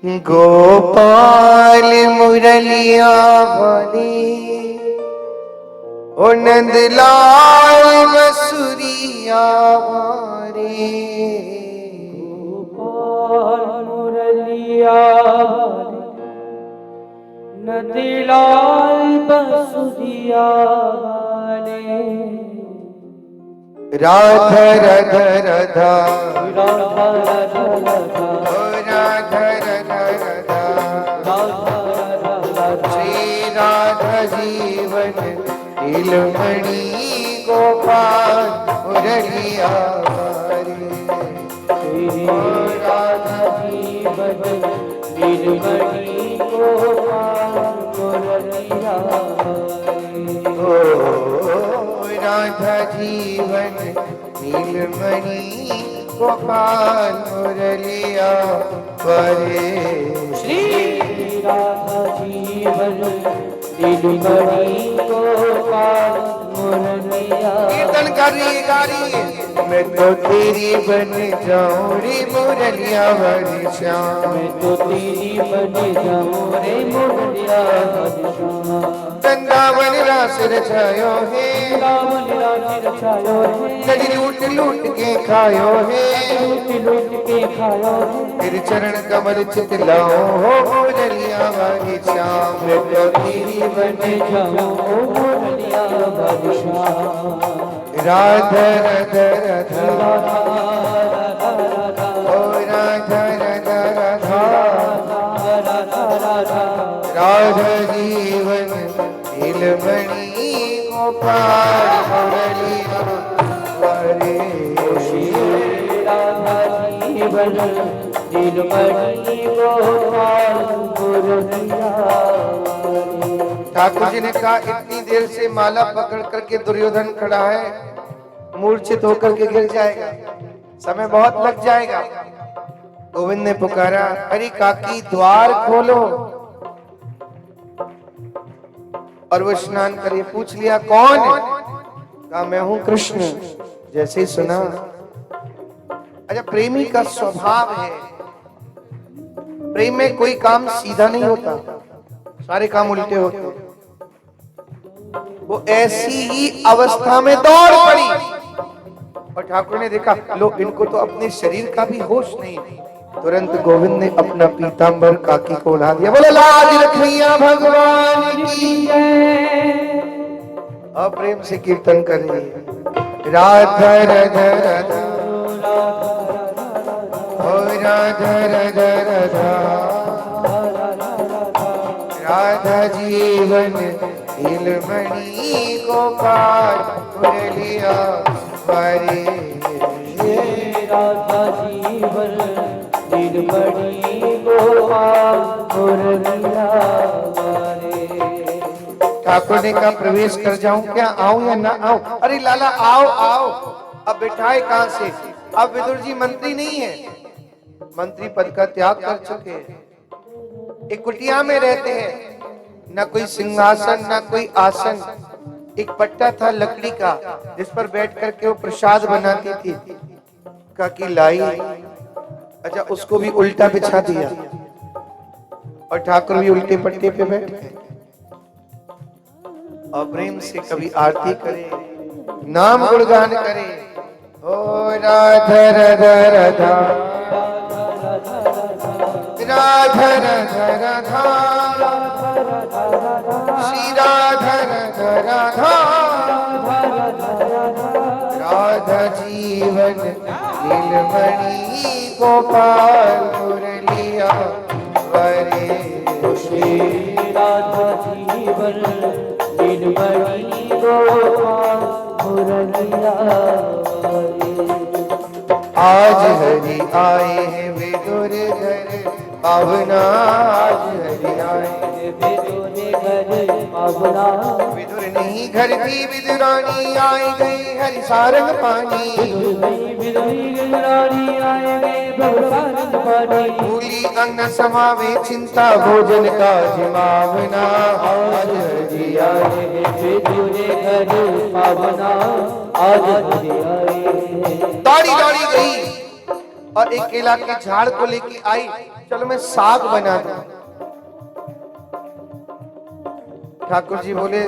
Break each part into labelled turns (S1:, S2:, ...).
S1: गोपाल मुरलिया वाले ओ नंदलाल बसुरिया वाले।
S2: गोपाल मुरलिया नंदलाल बसुरिया वाले।
S1: राधा राधा राधा
S2: राधा राधा राधा
S1: ओ राधा राधा राधा
S2: राधा राधा
S1: श्री राधा जीवन दिलमणि गोपाल मुरलिया वाले।
S2: श्री राधा जीवन दिलमणि गोपाल मुरलिया वाले।
S1: ओ राधा जीवन नीलमणि गोपाल मुरलिया वाले।
S2: श्री राधा जीवन दिलमणि गोपाल मुरलिया।
S1: कीर्तन गा रही है। मैं तो तेरी बन जाऊं रे मुरलिया वाली श्याम।
S2: मैं तो तेरी बन जाऊं रे मुरलिया वाली श्याम।
S1: वृंदावन रास रचायो है,
S2: वृंदावन रास रचायो है।
S1: लड़ी लूट लूट के खायो है,
S2: लूट लूट के खायो है।
S1: तेरे चरण कमल चितलाओ हो मुरलिया वाली श्याम। मैं तो तेरी बन
S2: जाऊं ओ मुरलिया वाली श्याम।
S1: राधा राधा राधा
S2: राधा राधा
S1: ओ राधा राधा राधा
S2: राधा राधा
S1: राधा जीवन दिलमणि गोपाल मुरलिया वाले।
S2: श्री राधा जीवन दिलमणि गोपाल मुरलिया वाले।
S1: ठाकुर जी ने कहा इतनी देर से माला पकड़ करके दुर्योधन खड़ा है, मूर्छित होकर के गिर जाएगा, समय बहुत लग जाएगा। गोविंद ने पुकारा, अरे काकी द्वार खोलो। और वो स्नान करे, पूछ लिया कौन? कहा मैं हूं कृष्ण। जैसे ही सुना, अच्छा प्रेमी का स्वभाव है, प्रेम में कोई काम सीधा नहीं होता, सारे काम उल्टे होते हैं। वो ऐसी ही अवस्था में दौड़ पड़ी और ठाकुर ने देखा लो इनको तो अपने शरीर का भी होश नहीं। तुरंत गोविंद ने अपना पीतांबर काकी को उड़ा दिया। बोले लाज रखिया भगवान की जय। और प्रेम से कीर्तन कर रही है। राधा राधा राधा ओ राधा राधा राधा राधा जीवन दिलमणि गोपाल मुरलिया वाले।
S2: राधा जीवन दिलमणि गोपाल मुरलिया वाले।
S1: ठाकुर ने कहा प्रवेश कर जाऊं क्या, आऊं या ना आऊं? अरे लाला आओ आओ। अब बिठाए कहां से? अब विदुर जी मंत्री नहीं है, मंत्री पद का त्याग कर चुके हैं, एक कुटिया में रहते हैं, ना कोई सिंहासन ना कोई आसन। एक पट्टा था लकड़ी का जिस पर बैठ करके वो प्रसाद बनाती थी। कहा कि लाई, अच्छा उसको भी उल्टा बिछा दिया और ठाकुर भी उल्टे पट्टे पे बैठे और प्रेम से कभी आरती करे, नाम गुणगान करे। ओ राधा राधा राधा राधा राधा राधा श्री राधा राधा राधा राधा जीवन दिलमणि गोपाल मुरलिया वाले।
S2: श्री राधा जीवन दिलमणि गोपाल मुरलिया वाले।
S1: आज हरि आए हैं विदुर घर पावना। आज हरि आए हैं
S2: विदुर घर पावना।
S1: विदुर नहीं घर की विदुरानी आई गई हरि सारंग पानी।
S2: विदुरानी आए गए सारंग पानी।
S1: भूली अन्न समावे चिंता भोजन का जिमावना। आज हरि आए हैं
S2: विदुर घर पावना। आज हरि आए।
S1: दौड़ी दौड़ी गई और एक केला के झाड़ को लेके आई, चलो मैं साग बना दूं। ठाकुर जी बोले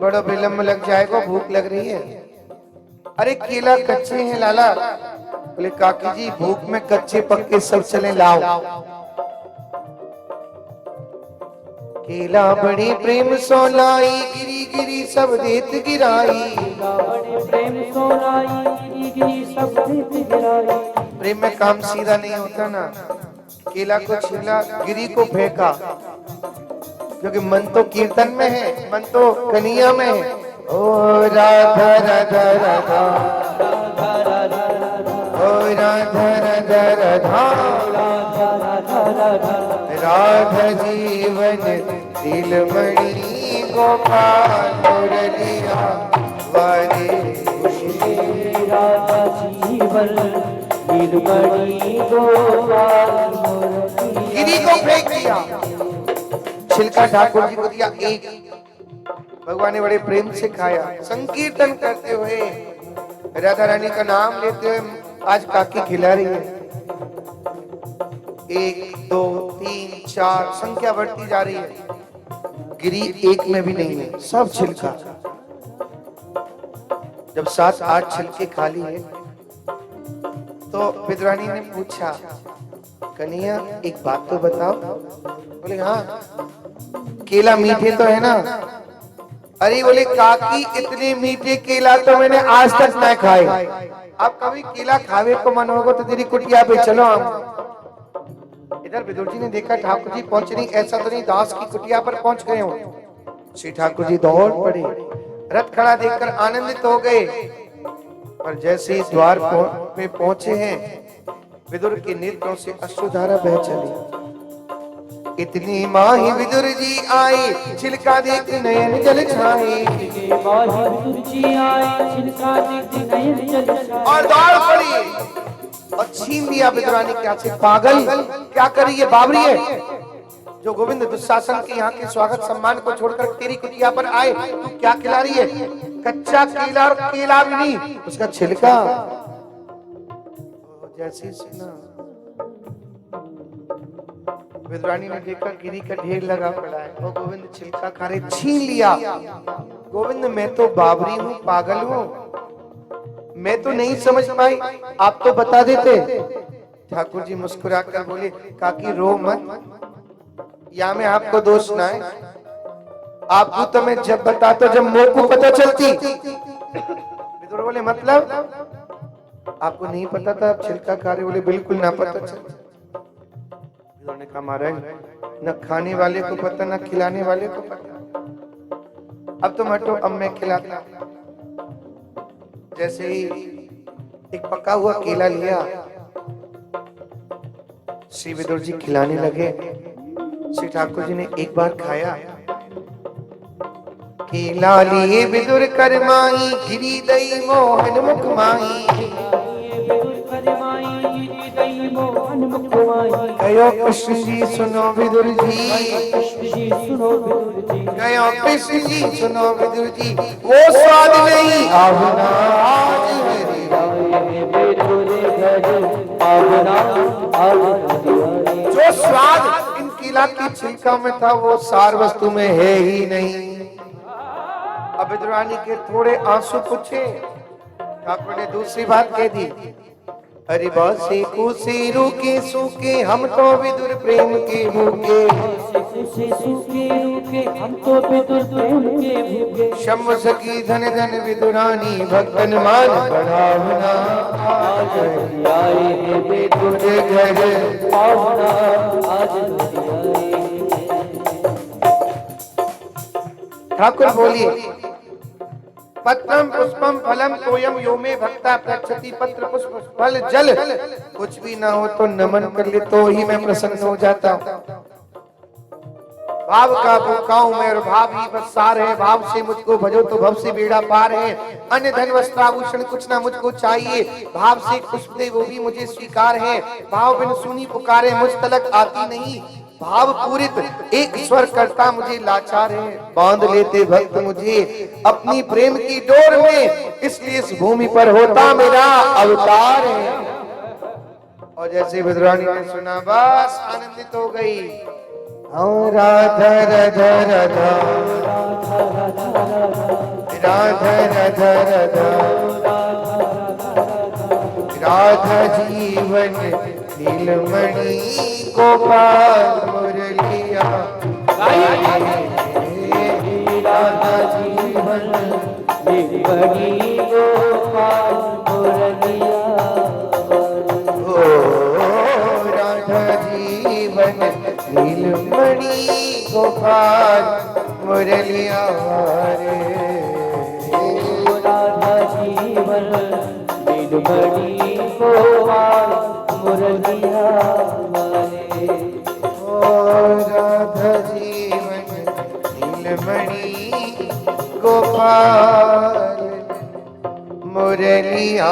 S1: बड़ा विलंब लग जाएगा, भूख लग रही है। अरे केला कच्चे हैं लाला। बोले काकी जी भूख में कच्चे पक्के सब चले लाओ। केला बड़े प्रेम सो लाई, गिरी गिरी सब देत गिराई।
S2: बड़े प्रेम सोनाई, गिरी गिरी सब देत गिराई।
S1: प्रेम में काम सीधा नहीं होता ना। केला को छीला, गिरी को फेंका, क्योंकि मन तो कीर्तन में है, मन तो कन्हैया में है। ओ राधा राधा राधा, ओ राधा राधा राधा, राधा जीवन दिलमणि गोपाल मुरलिया वाले।
S2: राधा जीवन दिलमणि गोपाल मुरलिया।
S1: गिरी को फेंक दिया, छिलका ठाकुर जी को दिया एक। भगवान ने बड़े प्रेम से खाया। संकीर्तन करते हुए, राधा रानी का नाम लेते हुए आज काकी खिला रही है। 1 2 3 4 संख्या बढ़ती जा रही है। गिरी एक में भी नहीं है, सब छिलका। जब 7 8 छिलके खाली है तो विद्वानी ने पूछा, कन्हैया एक बात तो बताओ। बोले हाँ, केला मीठे तो है ना? अरे बोले काकी इतने मीठे केला तो मैंने आज तक ना खाए। अब कभी केला खावे को मन होगा तो तेरी कुटिया पे चलो हम। इधर विदुर जी ने देखा ठाकुर जी पहुंच नहीं, ऐसा तो नहीं दास की कुटिया पर पहुंच गए हो। श्री ठाकुर जी दौड़ पड़े, रथ खड़ा देखकर आनंदित हो गए। पर जैसे ही द्वार पे पहुंचे हैं, विदुर के नेत्रों से अश्रुधारा बह चली। इतनी माही विदुर जी आए, छिलका देख नयन जल छाए। और दौड़ पड़ी और छीन लिया विदुरानी के हाथ से। पागल क्या कर रही है, बाबरी है जो गोविंद दुशासन के यहाँ के स्वागत सम्मान को छोड़कर तेरी कुटिया पर आए। तू क्या खिला रही है? कच्चा केला, और केला भी नहीं, उसका छिलका। जैसे सुना विद्वानी ने देखा गिरी का ढेर लगा पड़ा है। वो गोविंद छिलका खा रहे, छीन लिया। गोविंद मैं तो बाबरी हूँ, पागल हूँ, मैं तो नहीं समझ पाई, आप तो बता देते। ठाकुर जी मुस्कुराकर बोले काकी रो मत, या में आपको दोष ना है। आपको तो मैं जब बताता जब मुंह को पता चलती। विदुर बोले मतलब आपको नहीं पता था आप छिलका खा रहे? बोले बिल्कुल ना पता चला। ने कहा महाराज न खाने वाले को पता न खिलाने वाले को पता। अब तुम हटो, अब मैं खिलाता। जैसे ही एक पका हुआ केला लिया, श्री विदुर जी खिलाने लगे। श्री ठाकुर जी ने एक बार खाया। केला लिए विदुर कर माई, गिरी दई मोहन मुख माई। गयो कृष्ण जी सुनो विदुर जी, गयो कृष्ण जी सुनो विदुर जी। वो स्वाद नहीं आवना जो स्वाद इन केला की छिलका में था वो सार वस्तु में है ही नहीं। अब विद्वानी के थोड़े आंसू पूछे। ठाकुर ने दूसरी बात कह दी, अरे बसे कुसे रूके सूखे हम तो विदुर प्रेम के भूखे। हम तो विदुर प्रेम के भूखे। शम सखी धन धन विदुरानी, भक्तन मान बढ़ावना। आज आए विदुर घर पावना, आज ठाकुर बोलिए पत्रम पुष्पम फलम तोयम यो में भक्ता प्रक्षति। पत्र पुष्प फल जल कुछ भी ना हो तो नमन कर ले तो ही मैं प्रसन्न हो जाता हूँ। भाव का भूखाऊं मैं और भाव ही बस सार है। भाव से मुझको भजो तो भव से बेड़ा पार है। अन्य धन वस्त्र आभूषण कुछ ना मुझको चाहिए। भाव से खुश दे वो भी मुझे स्वीकार है। भाव बिन सुनी पुकारे मुझ तलक आती नहीं। भाव पूरित एक स्वर करता मुझे लाचार है। बांध लेते भक्त मुझे अपनी प्रेम की डोर में, इसलिए इस भूमि पर होता मेरा अवतार है। और जैसे विद्राणी ने सुना बस आनंदित हो गई। राधा राधा राधा राधा राधा राधा राधा जीवन नीलमणि गोपाल मुरलिया
S2: राधा जीवन नीलमणि गोपाल मुरलिया
S1: राधा जीवन नीलमणि गोपाल मुरलिया रे
S2: राधा जीवन नीलमणि गोपाल मुरलिया रे
S1: राधा जीवन नीलमणि गोपाल मुरलिया